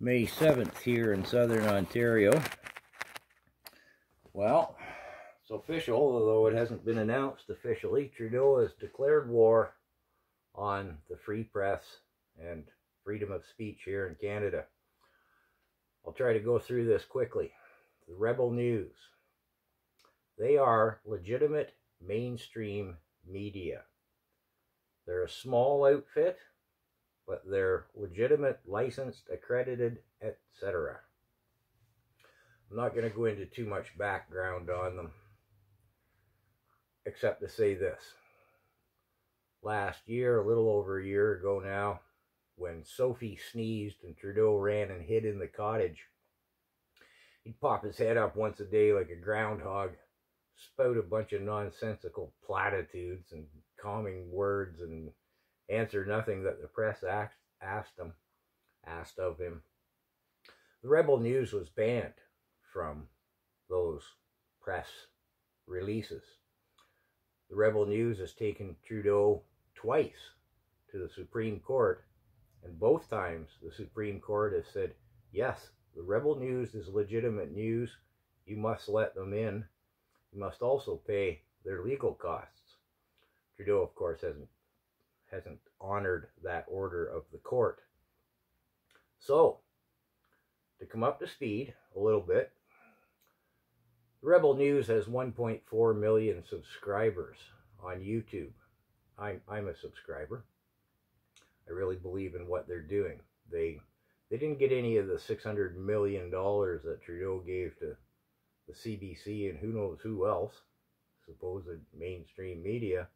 May 7th here in southern Ontario. Well, it's official, although it hasn't been announced officially. Trudeau has declared war on the free press and freedom of speech here in Canada. I'll try to go through this quickly. The Rebel News. They are legitimate mainstream media. They're a small outfit, but they're legitimate, licensed, accredited, etc. I'm not going to go into too much background on them, except to say this. Last year, a little over a year ago now, when Sophie sneezed and Trudeau ran and hid in the cottage, he'd pop his head up once a day like a groundhog, spout a bunch of nonsensical platitudes and calming words and answer nothing that the press asked of him. The Rebel News was banned from those press releases. The Rebel News has taken Trudeau twice to the Supreme Court, and both times the Supreme Court has said, yes, the Rebel News is legitimate news. You must let them in. You must also pay their legal costs. Trudeau, of course, hasn't honored that order of the court. So, to come up to speed a little bit, the Rebel News has 1.4 million subscribers on YouTube. I'm a subscriber. I really believe in what they're doing. They didn't get any of the $600 million that Trudeau gave to the CBC and who knows who else, supposed mainstream media.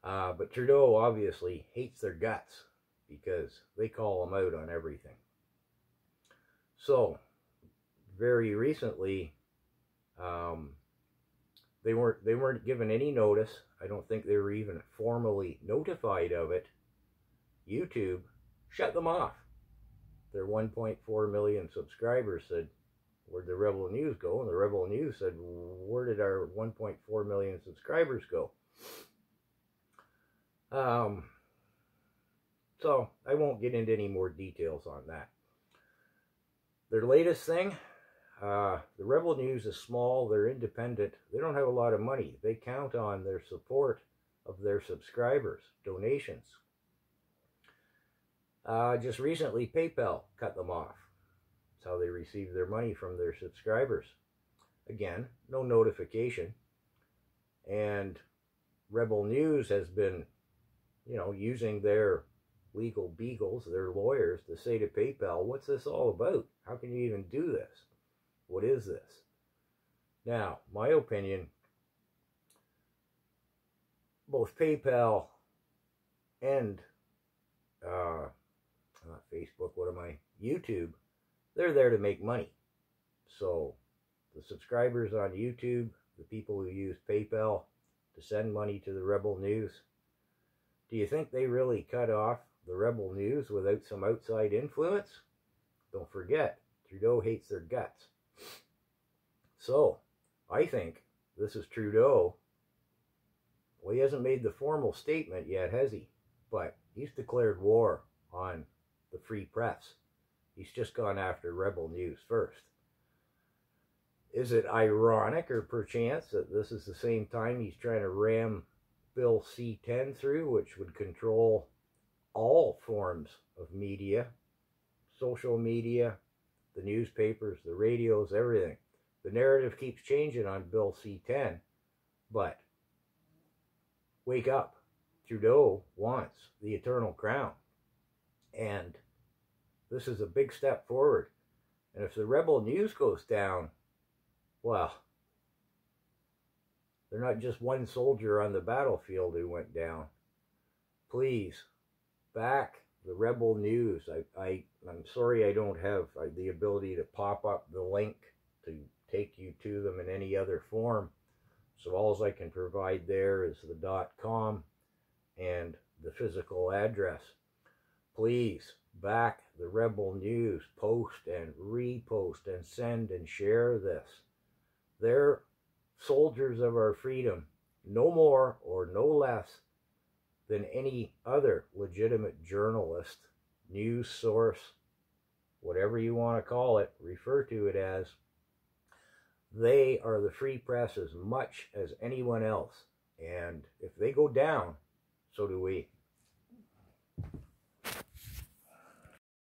But Trudeau obviously hates their guts because they call him out on everything. So, very recently, they weren't given any notice. I don't think they were even formally notified of it. YouTube shut them off. Their 1.4 million subscribers said, where'd the Rebel News go? And the Rebel News said, where did our 1.4 million subscribers go? So I won't get into any more details on that. Their latest thing, the Rebel News is small, they're independent, they don't have a lot of money. They count on their support of their subscribers, donations. Just recently, PayPal cut them off. That's how they receive their money from their subscribers. Again, no notification. And Rebel News has been, using their legal beagles, their lawyers, to say to PayPal, what's this all about? How can you even do this? What is this? Now, my opinion, both PayPal and not Facebook, YouTube, they're there to make money. So the subscribers on YouTube, the people who use PayPal to send money to the Rebel News, do you think they really cut off the Rebel News without some outside influence? Don't forget, Trudeau hates their guts. So, I think this is Trudeau. Well, he hasn't made the formal statement yet, has he? But he's declared war on the free press. He's just gone after Rebel News first. Is it ironic or perchance that this is the same time he's trying to ram Bill C-10 through, which would control all forms of media, social media, the newspapers, the radios, everything. The narrative keeps changing on Bill C-10, but wake up. Trudeau wants the Eternal Crown. And this is a big step forward. And if the Rebel News goes down, well, they're not just one soldier on the battlefield who went down. Please, back the Rebel News. I'm sorry I don't have the ability to pop up the link to take you to them in any other form. So all I can provide there is the .com and the physical address. Please, back the Rebel News. Post and repost and send and share this. They're soldiers of our freedom, no more or no less than any other legitimate journalist, news source, whatever you want to call it, refer to it as, they are the free press as much as anyone else. And if they go down, so do we.